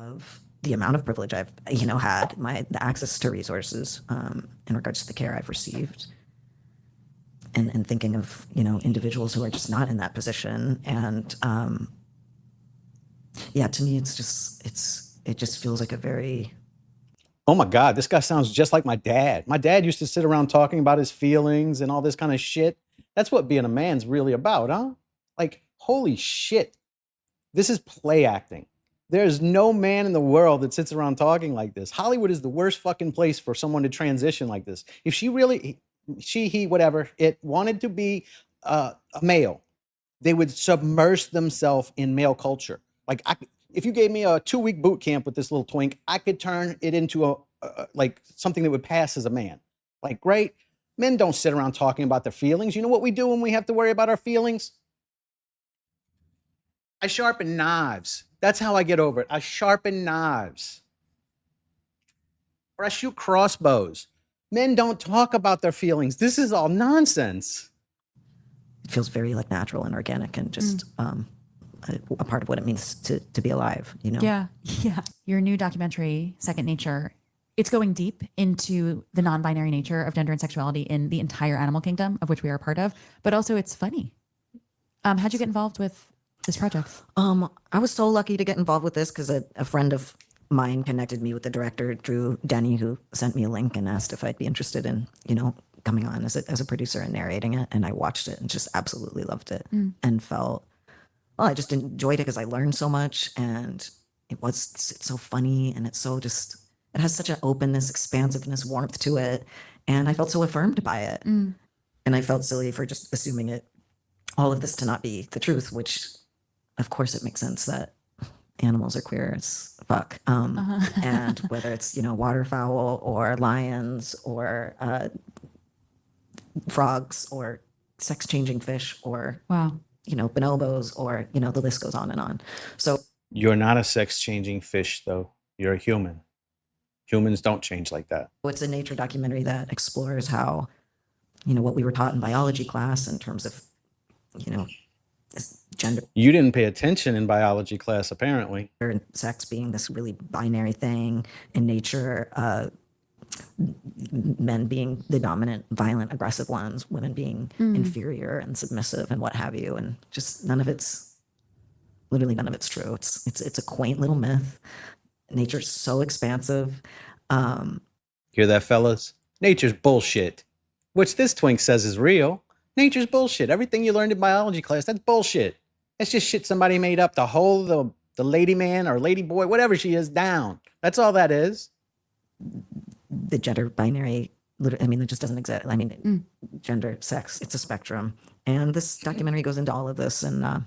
of the amount of privilege I've, had, the access to resources in regards to the care I've received, and thinking of, individuals who are just not in that position. And to me, it just feels like a very... Oh my God, this guy sounds just like my dad. My dad used to sit around talking about his feelings and all this kind of shit. That's what being a man's really about, huh? Like, holy shit. This is play acting. There's no man in the world that sits around talking like this. Hollywood is the worst fucking place for someone to transition like this. If she really, he, whatever, it wanted to be a male, they would submerge themselves in male culture. Like, if you gave me a 2-week boot camp with this little twink, I could turn it into like something that would pass as a man. Like, great. Men don't sit around talking about their feelings. You know what we do when we have to worry about our feelings? I sharpen knives. That's how I get over it. I sharpen knives. Or I shoot crossbows. Men don't talk about their feelings. This is all nonsense. It feels very like natural and organic and just a part of what it means to be alive, Yeah. Your new documentary, Second Nature, it's going deep into the non-binary nature of gender and sexuality in the entire animal kingdom, of which we are a part of, but also it's funny. How'd you get involved with this project? I was so lucky to get involved with this because a friend of mine connected me with the director, Drew Denny, who sent me a link and asked if I'd be interested in, coming on as a producer and narrating it. And I watched it and just absolutely loved it and felt, I just enjoyed it because I learned so much, and it's so funny, and it's so just, it has such an openness, expansiveness, warmth to it. And I felt so affirmed by it. And I felt silly for just assuming all of this to not be the truth, which of course it makes sense that animals are queer as fuck. And whether it's, waterfowl or lions or frogs or sex changing fish or, bonobos or, the list goes on and on. So you're not a sex changing fish though. You're a human. Humans don't change like that. It's a nature documentary that explores how, what we were taught in biology class in terms of, gender. You didn't pay attention in biology class, apparently. And sex being this really binary thing in nature, men being the dominant, violent, aggressive ones, women being inferior and submissive and what have you. And just literally none of it's true. It's a quaint little myth. Nature's so expansive. Hear that, fellas? Nature's bullshit. Which this twink says is real. Nature's bullshit. Everything you learned in biology class, that's bullshit. That's just shit somebody made up to hold the lady man or lady boy, whatever she is, down. That's all that is. The gender binary, it just doesn't exist. Gender, sex, it's a spectrum. And this documentary goes into all of this, and I'm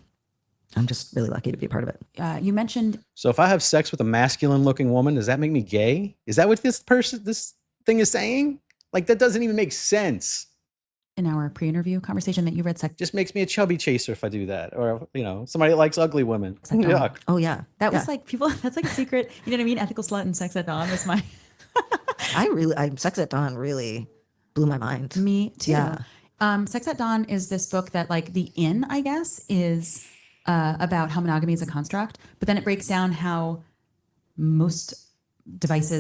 just really lucky to be a part of it. You mentioned... So if I have sex with a masculine looking woman, does that make me gay? Is that what this thing is saying? Like, that doesn't even make sense. In our pre-interview conversation that you read, just makes me a chubby chaser if I do that. Or, somebody that likes ugly women. Yuck. Oh yeah. That was like that's like a secret, you know what I mean? Ethical Slut and Sex at Dawn was my... Sex at Dawn really blew my mind. Me too. Yeah. Sex at Dawn is this book that, like, the in, I guess, is about how monogamy is a construct, but then it breaks down how most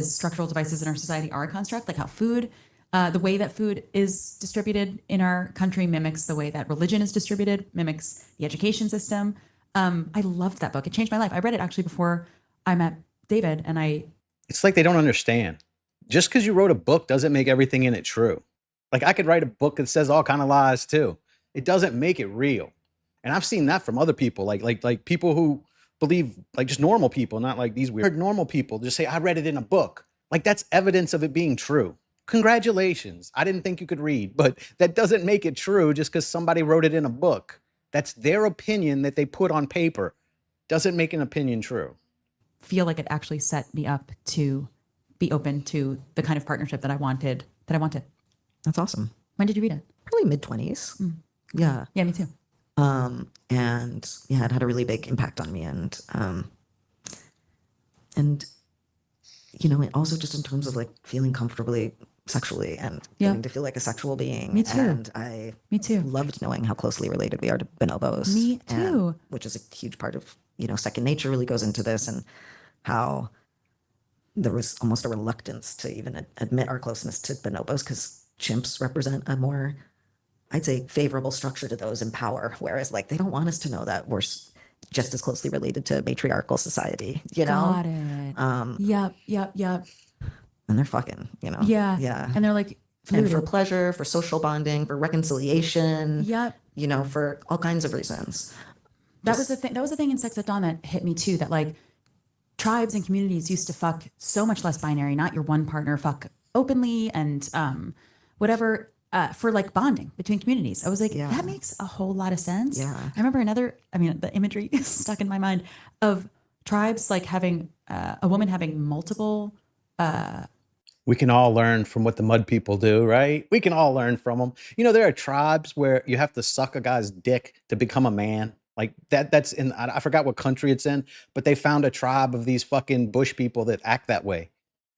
structural devices in our society are a construct, like how food, the way that food is distributed in our country mimics the way that religion is distributed, mimics the education system. I loved that book. It changed my life. I read it actually before I met David, and it's like they don't understand. Just because you wrote a book doesn't make everything in it true. Like, I could write a book that says all kind of lies too. It doesn't make it real. And I've seen that from other people, like people who believe, like, just normal people, not like these weird normal people, just say, I read it in a book. Like, that's evidence of it being true. Congratulations. I didn't think you could read, but that doesn't make it true just because somebody wrote it in a book. That's their opinion that they put on paper. Doesn't make an opinion true. Feel like it actually set me up to be open to the kind of partnership that I wanted. That's awesome. When did you read it? Probably mid-20s. Yeah. Yeah, me too. And yeah, it had a really big impact on me. And it also just in terms of like feeling comfortably sexually and getting to feel like a sexual being. Me too. And Me too. Loved knowing how closely related we are to bonobos. Me too. Which is a huge part of, Second Nature really goes into this. And how there was almost a reluctance to even admit our closeness to bonobos because chimps represent a more, I'd say, favorable structure to those in power. Whereas, like, they don't want us to know that we're just as closely related to matriarchal society, you know? Got it. Yep. And they're fucking, you know? Yeah. Yeah. And they're like, And for fluid. pleasure, for social bonding, for reconciliation. Yep. You know, for all kinds of reasons. That was the thing. That was the thing in Sex at Dawn that hit me too. That like tribes and communities used to fuck so much less binary, not your one partner, fuck openly and whatever for like bonding between communities. I was like, Yeah. that makes a whole lot of sense. Yeah. I remember the imagery is stuck in my mind of tribes like having a woman having multiple. We can all learn from what the mud people do, right? We can all learn from them. You know, there are tribes where you have to suck a guy's dick to become a man. Like that's in, I forgot what country it's in, but they found a tribe of these fucking bush people that act that way.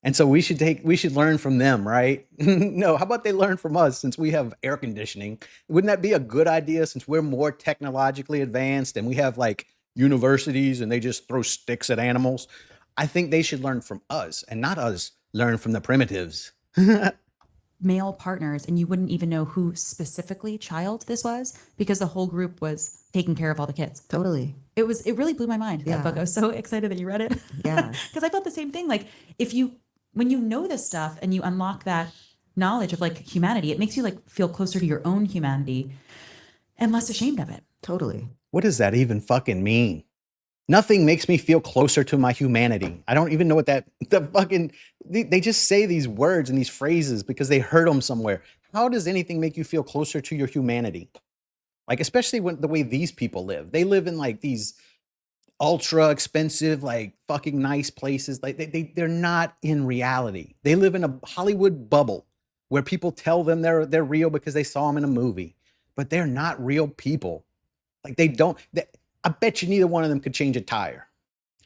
And so we should learn from them, right? No, how about they learn from us since we have air conditioning? Wouldn't that be a good idea since we're more technologically advanced and we have like universities and they just throw sticks at animals? I think they should learn from us and not us learn from the primitives. Male partners, and you wouldn't even know who specifically child this was because the whole group was taking care of all the kids. Totally. It really blew my mind, Yeah. that book. I was so excited that you read it. Yeah. Because I felt the same thing. Like when you know this stuff and you unlock that knowledge of like humanity, it makes you like feel closer to your own humanity and less ashamed of it. Totally. What does that even fucking mean? Nothing makes me feel closer to my humanity. I don't even know what they just say these words and these phrases because they heard them somewhere. How does anything make you feel closer to your humanity? Like, especially when the way these people live. They live in like these ultra expensive, like fucking nice places. Like they're not in reality. They live in a Hollywood bubble where people tell them they're real because they saw them in a movie, but they're not real people. Like I bet you neither one of them could change a tire.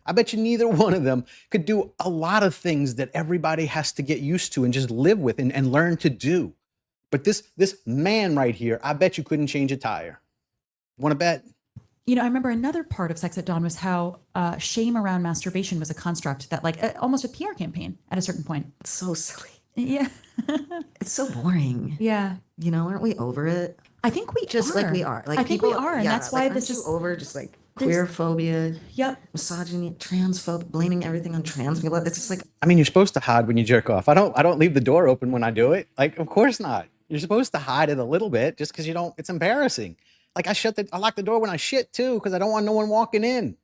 I bet you neither one of them could do a lot of things that everybody has to get used to and just live with and learn to do. But this man right here, I bet you couldn't change a tire. Want to bet? You know, I remember another part of Sex at Dawn was how shame around masturbation was a construct that like almost a PR campaign at a certain point. It's so silly. Yeah. It's so boring. Yeah. You know, aren't we over it? I think we Just are. like we are. Like I think we are. And that's why like, this aren't is you over just like queer phobia, Yep. misogyny, transphobe, blaming everything on trans people. It's just like, I mean, you're supposed to hide when you jerk off. I don't leave the door open when I do it. Like, of course not. You're supposed to hide it a little bit just because it's embarrassing. Like I lock the door when I shit too because I don't want no one walking in.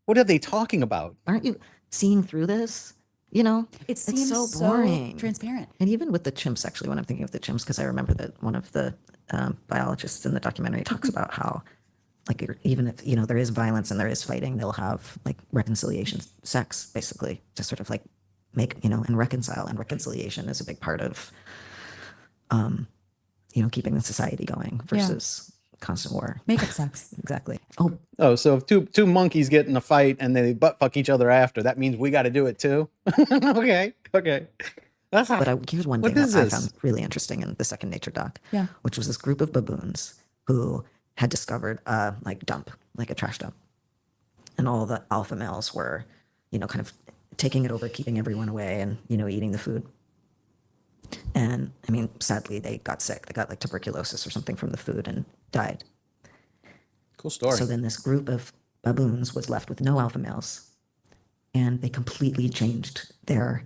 What are they talking about? aren't you seeing through this? You know, It seems so boring. transparent. And even with the chimps, actually, when I'm thinking of the chimps, because I remember that one of the biologists in the documentary talks about how, like, even if, you know, there is violence and there is fighting, they'll have like reconciliation sex, basically, to sort of like make, you know, and reconcile. And reconciliation is a big part of, you know, keeping the society going versus constant war. Makeup sex. Exactly. Oh, so if two monkeys get in a fight and they butt fuck each other after, that means we got to do it too. Okay. But here's one What thing is that I this? found really interesting in the Second Nature doc, Yeah. which was this group of baboons who had discovered a dump, like a trash dump. And all the alpha males were, you know, kind of taking it over, keeping everyone away and, you know, eating the food. And I mean, sadly, they got sick. They got like tuberculosis or something from the food and died. Cool story. So then this group of baboons was left with no alpha males. And they completely changed their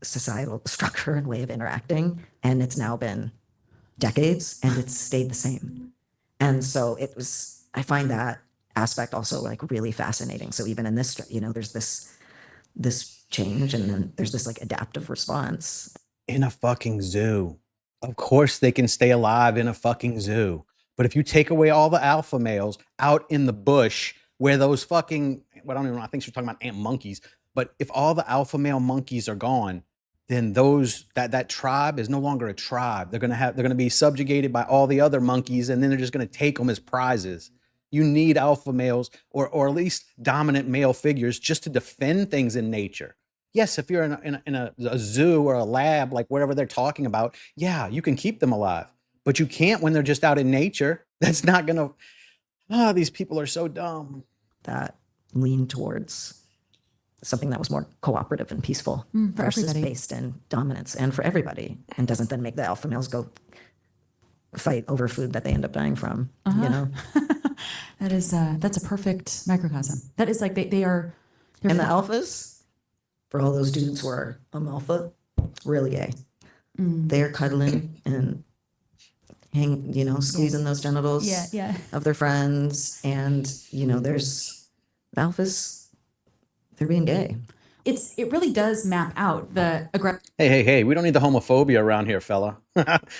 societal structure and way of interacting. And it's now been decades and it's stayed the same. And so I find that aspect also like really fascinating. So even in this, you know, there's this change and then there's this like adaptive response. In a fucking zoo. Of course they can stay alive in a fucking zoo. But if you take away all the alpha males out in the bush where those fucking, well, I don't even know, I think she's talking about ant monkeys. But if all the alpha male monkeys are gone, then that tribe is no longer a tribe. They're gonna be subjugated by all the other monkeys, and then they're just gonna take them as prizes. You need alpha males or at least dominant male figures just to defend things in nature. Yes, if you're in a zoo or a lab, like whatever they're talking about, yeah, you can keep them alive. But you can't when they're just out in nature. That's not gonna, these people are so dumb. That lean towards something that was more cooperative and peaceful for versus everybody. based in dominance and for everybody, and doesn't then make the alpha males go fight over food that they end up dying from. You know, That is that's a perfect microcosm. That is like they are. They're and the alphas, for all those dudes who are alpha, really gay. They're cuddling and squeezing those genitals of their friends, and there's alphas. They're being gay. It really does map out the aggressive Hey, we don't need the homophobia around here, fella.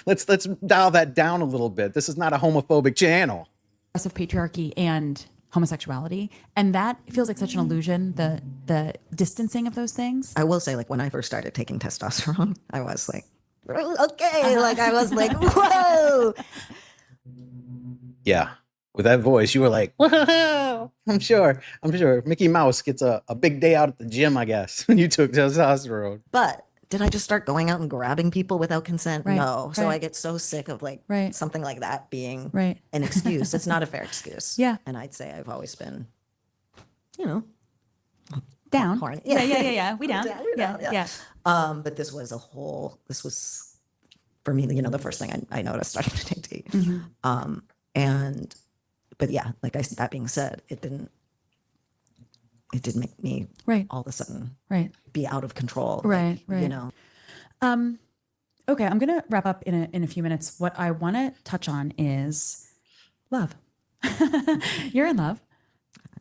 let's dial that down a little bit. This is not a homophobic channel. patriarchy and homosexuality, and that feels like such an illusion. The distancing of those things. I will say, like, when I first started taking testosterone, I was like, okay, like I was like, whoa. Yeah. With that voice, you were like, whoa. I'm sure Mickey Mouse gets a big day out at the gym, I guess, when you took testosterone. But did I just start going out and grabbing people without consent? Right, No. So right. I get so sick of like Right. something like that being Right. an excuse. It's not a fair excuse. Yeah. And I'd say I've always been, Down. horny. Yeah. We down. We're down, Yeah. But this was for me, the first thing I noticed starting to take tea. But yeah, that being said, it didn't make me Right. all of a sudden Right. be out of control. Right, right. You Okay, I'm gonna wrap up in a few minutes. What I want to touch on is love. You're in love.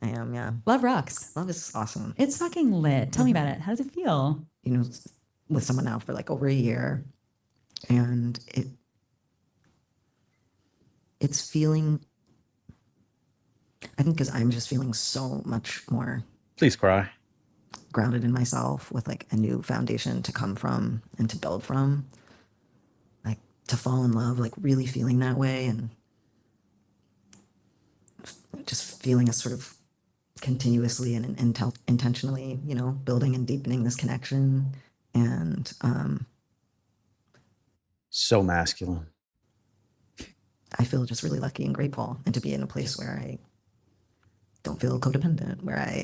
I am, yeah. Love rocks. Love is awesome. It's fucking lit. Tell me about it. How does it feel? With someone now for like over a year, and it's feeling, I think, because I'm just feeling so much more Please cry. grounded in myself, with like a new foundation to come from and to build from, like to fall in love, like really feeling that way, and just feeling a sort of continuously and intentionally, building and deepening this connection. And So masculine. I feel just really lucky and grateful, and to be in a place where I don't feel codependent, where I,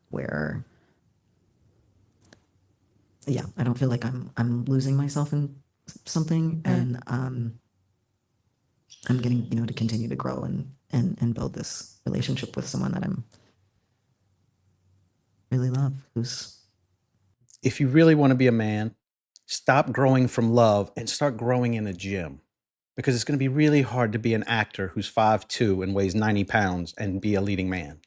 where, yeah, I don't feel like I'm losing myself in something, and I'm getting, to continue to grow and build this relationship with someone that I'm really love, If you really want to be a man, stop growing from love and start growing in a gym, because it's going to be really hard to be an actor who's 5'2" and weighs 90 pounds and be a leading man.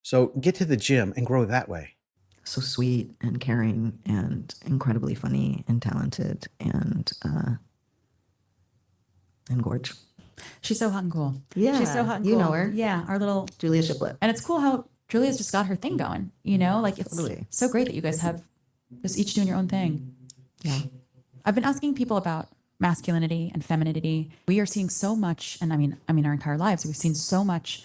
So get to the gym and grow that way. so sweet and caring and incredibly funny and talented and gorge. She's so hot and cool. Yeah, She's so hot and cool. you know her. Yeah, our little Julia Shiplett. And it's cool how Julia's just got her thing going, like it's Totally. so great that you guys have just each doing your own thing. Yeah. I've been asking people about masculinity and femininity. We are seeing so much, and I mean our entire lives, we've seen so much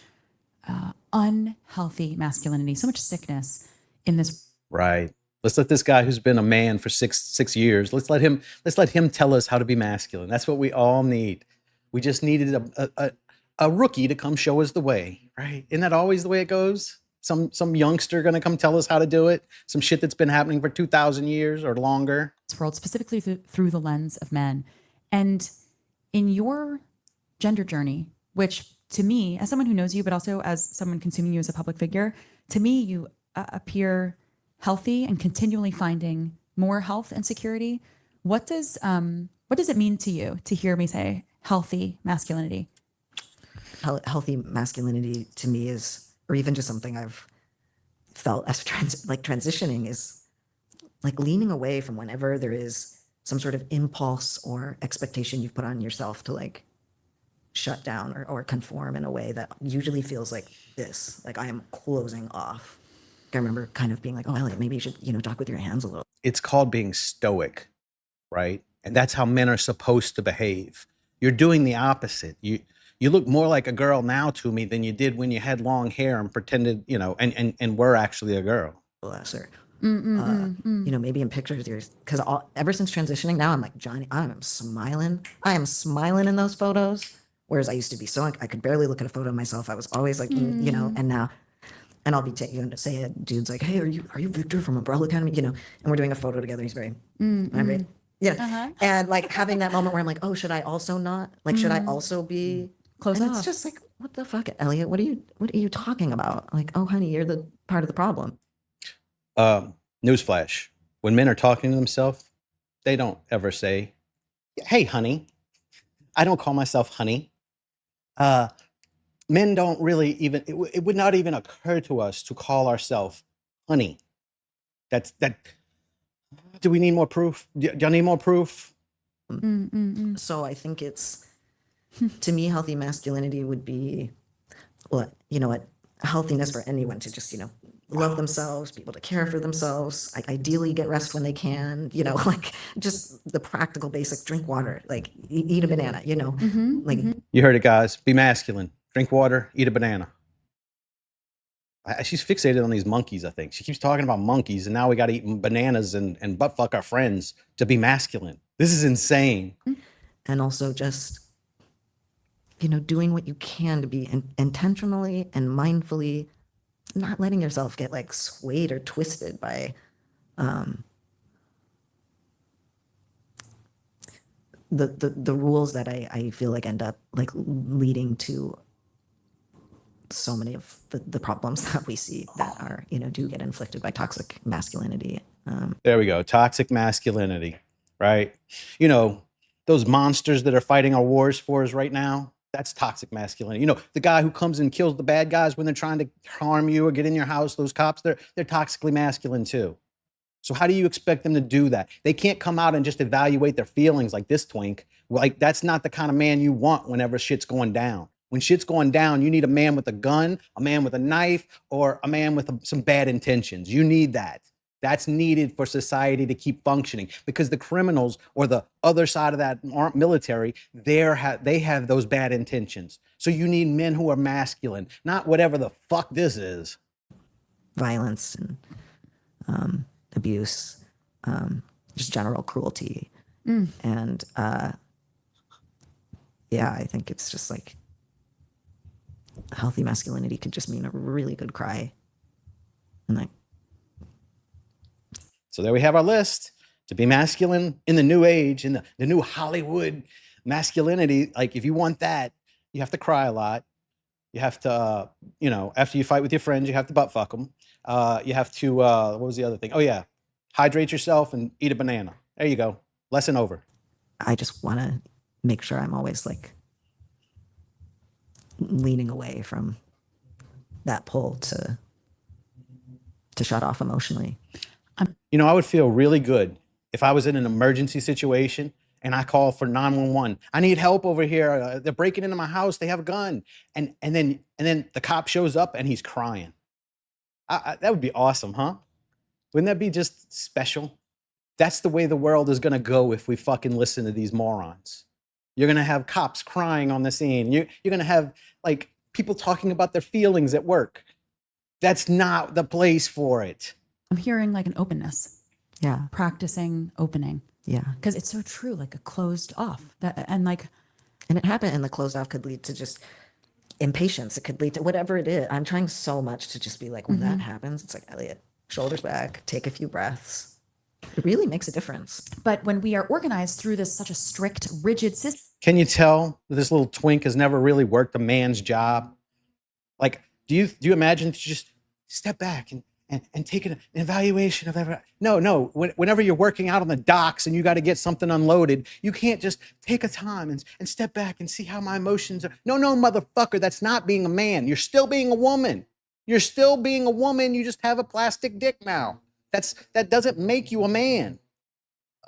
unhealthy masculinity, so much sickness in this. Right. Let's let this guy who's been a man for six years, let's let him tell us how to be masculine. That's what we all need. We just needed a rookie to come show us the way, right? Isn't that always the way it goes? Some youngster gonna come tell us how to do it. Some shit that's been happening for 2,000 years or longer. World, specifically through the lens of men. And in your gender journey, which to me, as someone who knows you, but also as someone consuming you as a public figure, to me, you appear healthy and continually finding more health and security. What does it mean to you to hear me say healthy masculinity? Healthy masculinity to me is, or even just something I've felt as transitioning, is like leaning away from whenever there is some sort of impulse or expectation you've put on yourself to like shut down or conform in a way that usually feels like this, like I am closing off. I remember kind of being like, oh, Elliot, maybe you should, talk with your hands a little. It's called being stoic, right? And that's how men are supposed to behave. You're doing the opposite. You look more like a girl now to me than you did when you had long hair and pretended, and were actually a girl. Lesser. Maybe in pictures, because ever since transitioning, now I'm like, Johnny, I am smiling in those photos. Whereas I used to be so, I could barely look at a photo of myself. I was always like, and and I'll be taking, say a dude's like, hey, are you Victor from Umbrella Academy? You know, and we're doing a photo together. He's very, I'm yeah. And like having that moment where I'm like, oh, should I also not? Like, should I also be Close and off. it's just like, what the fuck, Elliot? What are you talking about? Like, oh, honey, you're the part of the problem. Newsflash: when men are talking to themselves, they don't ever say, "Hey, honey." I don't call myself honey. Men don't really even. It would not even occur to us to call ourselves honey. That. Do we need more proof? Do y'all need more proof? So I think it's, to me, healthy masculinity would be, what, you know what, healthiness for anyone to just, you know, love themselves, be able to care for themselves, like ideally get rest when they can, you know, like just the practical basic, drink water, like eat a banana, you know, like You heard it, guys. Be masculine. Drink water. Eat a banana. She's fixated on these monkeys, I think. She keeps talking about monkeys, and now we got to eat bananas and butt fuck our friends to be masculine. This is insane. and also just, you know, doing what you can to be intentionally and mindfully not letting yourself get like swayed or twisted by the rules that I feel like end up like leading to so many of the problems that we see that are, you know, do get inflicted by toxic masculinity. There we go. Toxic masculinity, right? You know, those monsters that are fighting our wars for us right now, that's toxic masculinity. You know, the guy who comes and kills the bad guys when they're trying to harm you or get in your house, those cops, they're toxically masculine too. So how do you expect them to do that? They can't come out and just evaluate their feelings like this twink. Like, that's not the kind of man you want whenever shit's going down. When shit's going down, you need a man with a gun, a man with a knife, or a man with some bad intentions. You need that. That's needed for society to keep functioning, because the criminals or the other side of that aren't military. They have those bad intentions. So you need men who are masculine, not whatever the fuck this is. Violence and abuse, just general cruelty. And yeah, I think it's just like healthy masculinity could just mean a really good cry. And like, so there we have our list. To be masculine in the new age, in the new Hollywood masculinity, like if you want that, you have to cry a lot. You have to, you know, after you fight with your friends, you have to butt fuck them. You have to, what was the other thing? Oh yeah, hydrate yourself and eat a banana. There you go. Lesson over. I just want to make sure I'm always like leaning away from that pull to shut off emotionally. You know, I would feel really good if I was in an emergency situation and I call for 911. I need help over here. They're breaking into my house. They have a gun. And then the cop shows up and he's crying. That would be awesome, huh? Wouldn't that be just special? That's the way the world is going to go if we fucking listen to these morons. You're going to have cops crying on the scene. You're going to have like people talking about their feelings at work. That's not the place for it. I'm hearing like an openness, Yeah. practicing opening, Yeah. because it's so true, like a closed off and it happened, and the closed off could lead to just impatience. It could lead to whatever it is. I'm trying so much to just be like, when that happens, it's like, Elliot, shoulders back, take a few breaths. It really makes a difference. but when we are organized through this such a strict, rigid system, Can you tell that this little twink has never really worked a man's job? Like, do you imagine to just step back and take an evaluation of every? No. Whenever you're working out on the docks and you got to get something unloaded, you can't just take a time and step back and see how my emotions are. No, motherfucker, that's not being a man. You're still being a woman. You're still being a woman. You just have a plastic dick now. That doesn't make you a man.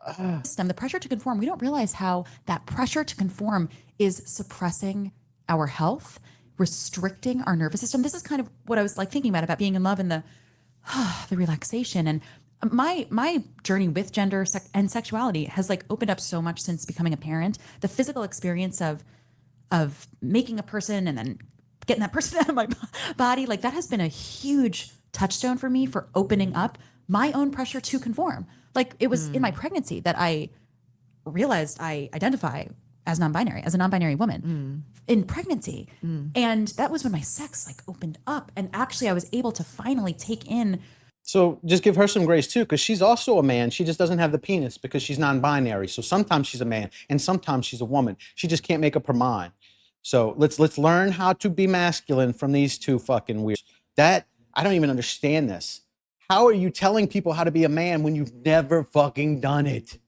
the pressure to conform, we don't realize how that pressure to conform is suppressing our health, restricting our nervous system. This is kind of what I was like thinking about being in love and the relaxation. And my journey with gender and sexuality has like opened up so much since becoming a parent. The physical experience of making a person and then getting that person out of my body, like that has been a huge touchstone for me for opening up my own pressure to conform. Like it was in my pregnancy that I realized I identify as non-binary, as a non-binary woman. in pregnancy. And that was when my sex like opened up. And actually I was able to finally take in. So just give her some grace too, because she's also a man. She just doesn't have the penis because she's non-binary. So sometimes she's a man and sometimes she's a woman. She just can't make up her mind. So let's learn how to be masculine from these two fucking weirdos. That I don't even understand this. How are you telling people how to be a man when you've never fucking done it?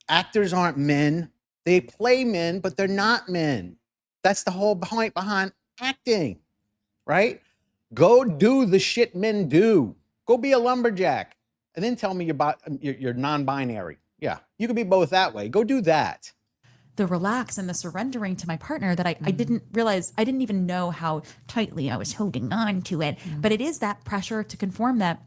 Actors aren't men. They play men, but they're not men. That's the whole point behind acting, right? Go do the shit men do. Go be a lumberjack, and then tell me you're non-binary. Yeah, you could be both that way. Go do that. The relax and the surrendering to my partner that I didn't realize, I didn't even know how tightly I was holding on to it. But it is that pressure to conform that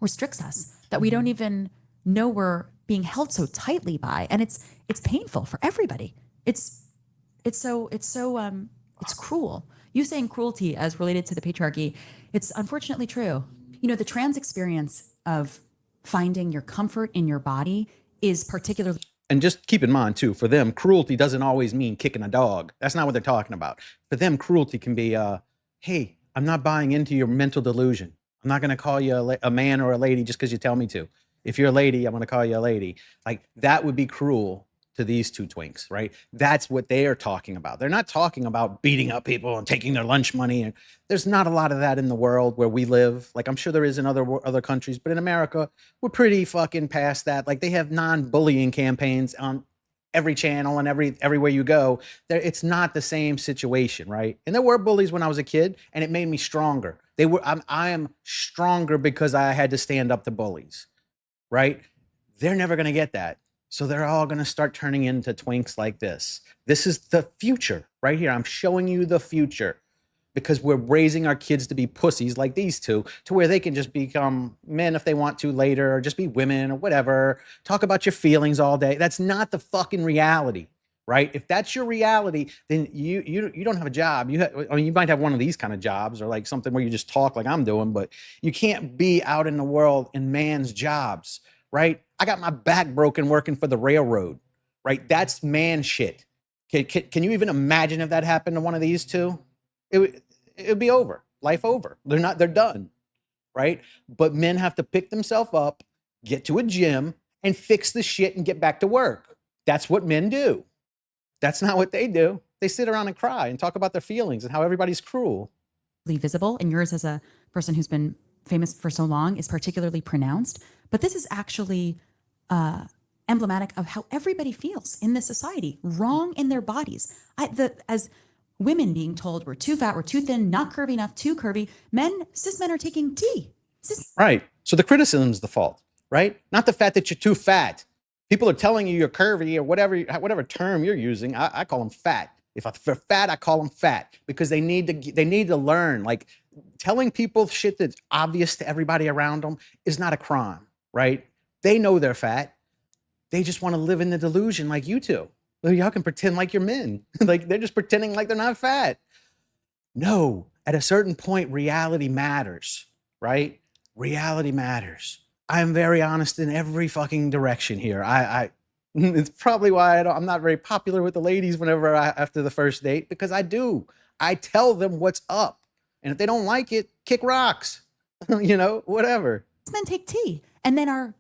restricts us, that we don't even know we're being held so tightly by. And it's painful for everybody. It's cruel. You saying cruelty as related to the patriarchy, it's unfortunately true. You know, the trans experience of finding your comfort in your body is particularly. And just keep in mind too, for them, cruelty doesn't always mean kicking a dog. That's not what they're talking about. For them, cruelty can be, hey, I'm not buying into your mental delusion. I'm not going to call you a man or a lady just because you tell me to. If you're a lady, I'm going to call you a lady. Like, that would be cruel to these two twinks, right? That's what they are talking about. They're not talking about beating up people and taking their lunch money. And there's not a lot of that in the world where we live. Like, I'm sure there is in other countries, but in America, we're pretty fucking past that. Like, they have non-bullying campaigns on every channel and everywhere you go. It's not the same situation, right? And there were bullies when I was a kid, and it made me stronger. I am stronger because I had to stand up to bullies, right? They're never going to get that. So they're all going to start turning into twinks like this. This is the future right here. I'm showing you the future because we're raising our kids to be pussies like these two, to where they can just become men if they want to later, or just be women or whatever. Talk about your feelings all day. That's not the fucking reality, right? If that's your reality, then you don't have a job. You might have one of these kind of jobs, or like something where you just talk like I'm doing, but you can't be out in the world in man's jobs, right? I got my back broken working for the railroad, right? That's man shit. Can you even imagine if that happened to one of these two? It would be over. Life over. They're done, right? But men have to pick themselves up, get to a gym, and fix the shit and get back to work. That's what men do. That's not what they do. They sit around and cry and talk about their feelings and how everybody's cruel. Visible, and yours as a person who's been famous for so long is particularly pronounced. But this is actually emblematic of how everybody feels in this society, wrong in their bodies. As women being told we're too fat, we're too thin, not curvy enough, too curvy. Cis men are taking tea. Right. So the criticism is the fault, right? Not the fact that you're too fat. People are telling you you're curvy or whatever term you're using. I call them fat. If they're fat, I call them fat because they need to learn. Like, telling people shit that's obvious to everybody around them is not a crime, right? They know they're fat. They just want to live in the delusion like you two. Y'all can pretend like you're men. Like, they're just pretending like they're not fat. No, at a certain point, reality matters, right? Reality matters. I'm very honest in every fucking direction here. It's probably why I'm not very popular with the ladies after the first date, because I tell them what's up. And if they don't like it, kick rocks, whatever. Men take tea and then are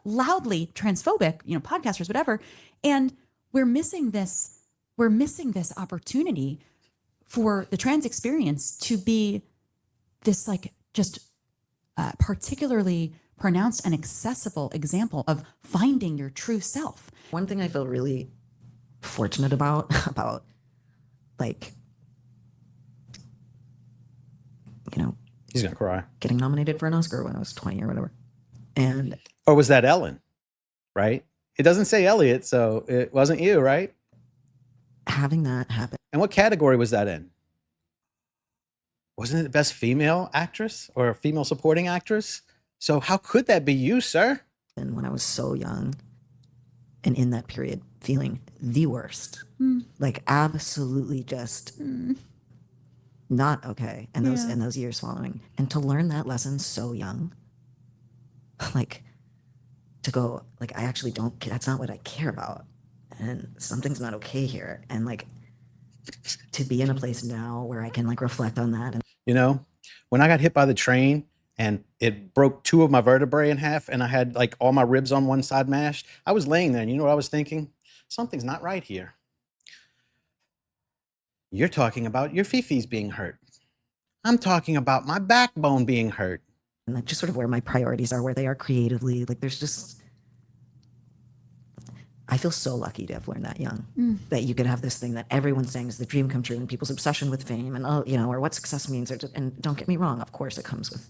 loudly transphobic, podcasters, whatever. And we're missing this opportunity for the trans experience to be this just particularly pronounced and accessible example of finding your true self. One thing I feel really fortunate about he's gonna cry. Getting nominated for an Oscar when I was 20 or whatever. And or was that Ellen? Right? It doesn't say Elliot, so it wasn't you, right? Having that happen. And what category was that in? Wasn't it the best female actress or female supporting actress? So how could that be you, sir? And when I was so young and in that period feeling the worst, like absolutely just not okay. And those years following, and to learn that lesson so young, like to go, like, I actually that's not what I care about. And something's not okay here. And like, to be in a place now where I can like reflect on that. And You know, when I got hit by the train and it broke 2 of my vertebrae in half and I had like all my ribs on one side mashed, I was laying there and you know what I was thinking? Something's not right here. You're talking about your fifis being hurt. I'm talking about my backbone being hurt. like just sort of where my priorities are, where they are creatively. Like there's just, I feel so lucky to have learned that young, that you could have this thing that everyone's saying is the dream come true, and people's obsession with fame and, oh, you know, or what success means. And don't get me wrong, of course it comes with,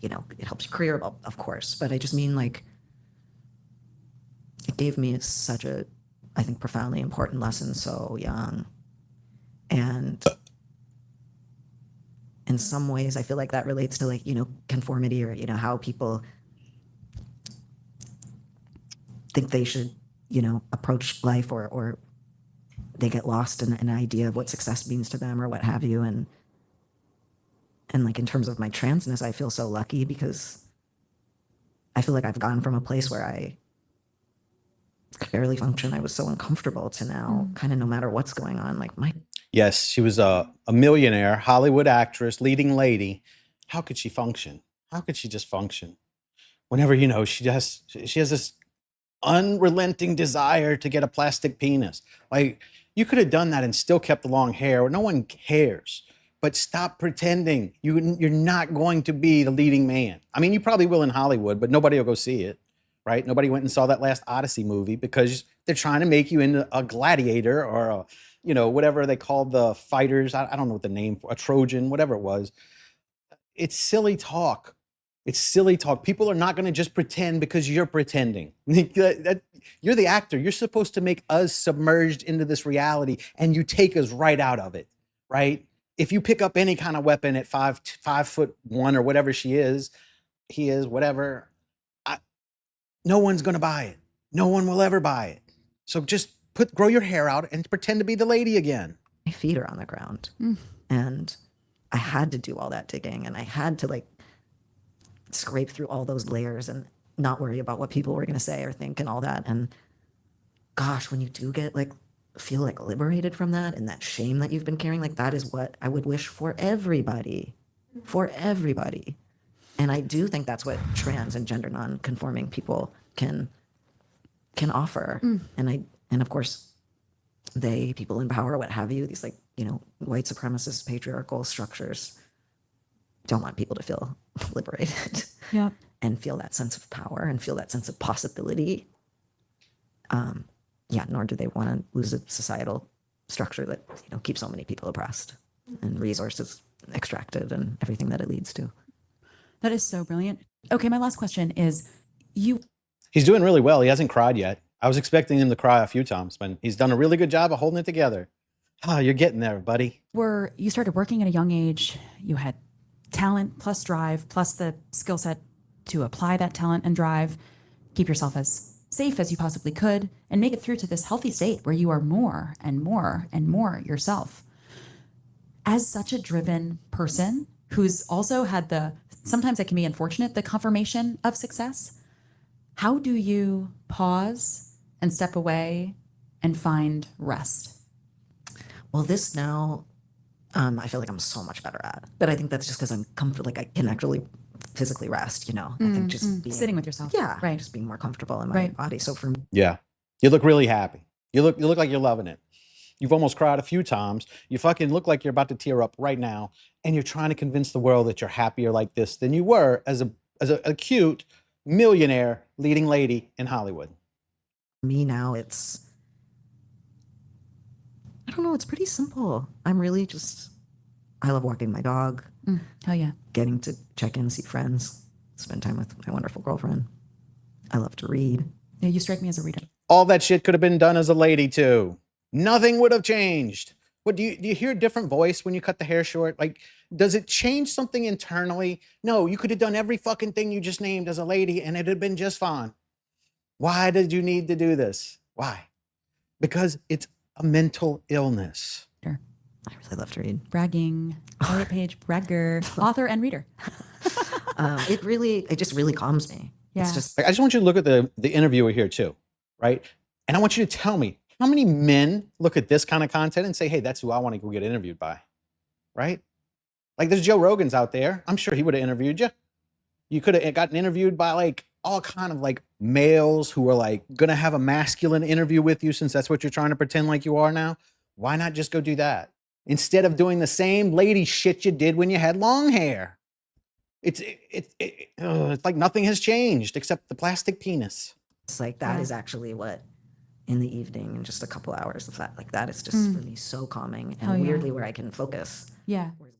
you know, it helps your career, of course. But I just mean like, it gave me such a, I think, profoundly important lesson so young. And in some ways, I feel like that relates to like, you know, conformity, or, you know, how people think they should, you know, approach life, or they get lost in an idea of what success means to them or what have you. And like in terms of my transness, I feel so lucky because I feel like I've gone from a place where I could barely function. I was so uncomfortable to now kind of no matter what's going on, like my Yes, she was a millionaire, Hollywood actress, leading lady. How could she function? How could she just function? Whenever, you know, she has this unrelenting desire to get a plastic penis. Like, you could have done that and still kept the long hair. No one cares. But stop pretending. You're not going to be the leading man. I mean, you probably will in Hollywood, but nobody will go see it, right? Nobody went and saw that last Odyssey movie because they're trying to make you into a gladiator or a, you know, whatever they called the fighters. I don't know what the name for, a Trojan, whatever it was. It's silly talk. It's silly talk. People are not going to just pretend because you're pretending. You're the actor. You're supposed to make us submerged into this reality, and you take us right out of it, right? If you pick up any kind of weapon at 5'1" or whatever he is, whatever, no one's going to buy it. No one will ever buy it. So just grow your hair out and pretend to be the lady again. my feet are on the ground. And I had to do all that digging, and I had to like scrape through all those layers and not worry about what people were going to say or think and all that. And gosh, when you do get like, feel like liberated from that and that shame that you've been carrying, like that is what I would wish for everybody, for everybody. And I do think that's what trans and gender non-conforming people can offer. And of course, people in power, what have you, these like, you know, white supremacist patriarchal structures don't want people to feel liberated. Yeah. And feel that sense of power and feel that sense of possibility. Yeah, nor do they want to lose a societal structure that, you know, keeps so many people oppressed and resources extracted and everything that it leads to. That is so brilliant. Okay, my last question is, He's doing really well. He hasn't cried yet. I was expecting him to cry a few times, but he's done a really good job of holding it together. Ah, you're getting there, buddy. you started working at a young age. You had talent plus drive plus the skill set to apply that talent and drive, keep yourself as safe as you possibly could, and make it through to this healthy state where you are more and more and more yourself. As such a driven person who's also had sometimes it can be unfortunate, the confirmation of success, how do you pause and step away and find rest? Well, this now, I feel like I'm so much better at. But I think that's just because I'm comfortable, like I can actually physically rest, you know. I think just being, Sitting with yourself. yeah, Right. just being more comfortable in my Right. body. So for me, Yeah. You look really happy. You look like you're loving it. You've almost cried a few times. You fucking look like you're about to tear up right now. And you're trying to convince the world that you're happier like this than you were as a cute millionaire leading lady in Hollywood. me now, I don't know, it's pretty simple. I'm really I love walking my dog, Oh yeah. getting to check in, see friends, spend time with my wonderful girlfriend. I love to read. Yeah, you strike me as a reader. All that shit could have been done as a lady too. Nothing would have changed. What do you hear a different voice when you cut the hair short? Like, does it change something internally? No, you could have done every fucking thing you just named as a lady and it'd have been just fine. Why did you need to do this? Why? Because it's a mental illness. Sure. I really love to read. Bragging. Elliot Page, bragger, author and reader. It just really calms me. Yeah. It's just, Like, I just want you to look at the interviewer here too, right? And I want you to tell me How many men look at this kind of content and say, hey, that's who I want to go get interviewed by, right? Like there's Joe Rogan's out there. I'm sure he would have interviewed you. You could have gotten interviewed by like all kind of like males who are like going to have a masculine interview with you since that's what you're trying to pretend like you are now. Why not just go do that? Instead of doing the same lady shit you did when you had long hair. It's like nothing has changed except the plastic penis. It's like that is actually what in the evening in just a couple hours of that, like that is just for me so calming and weirdly where I can focus. Yeah. Whereas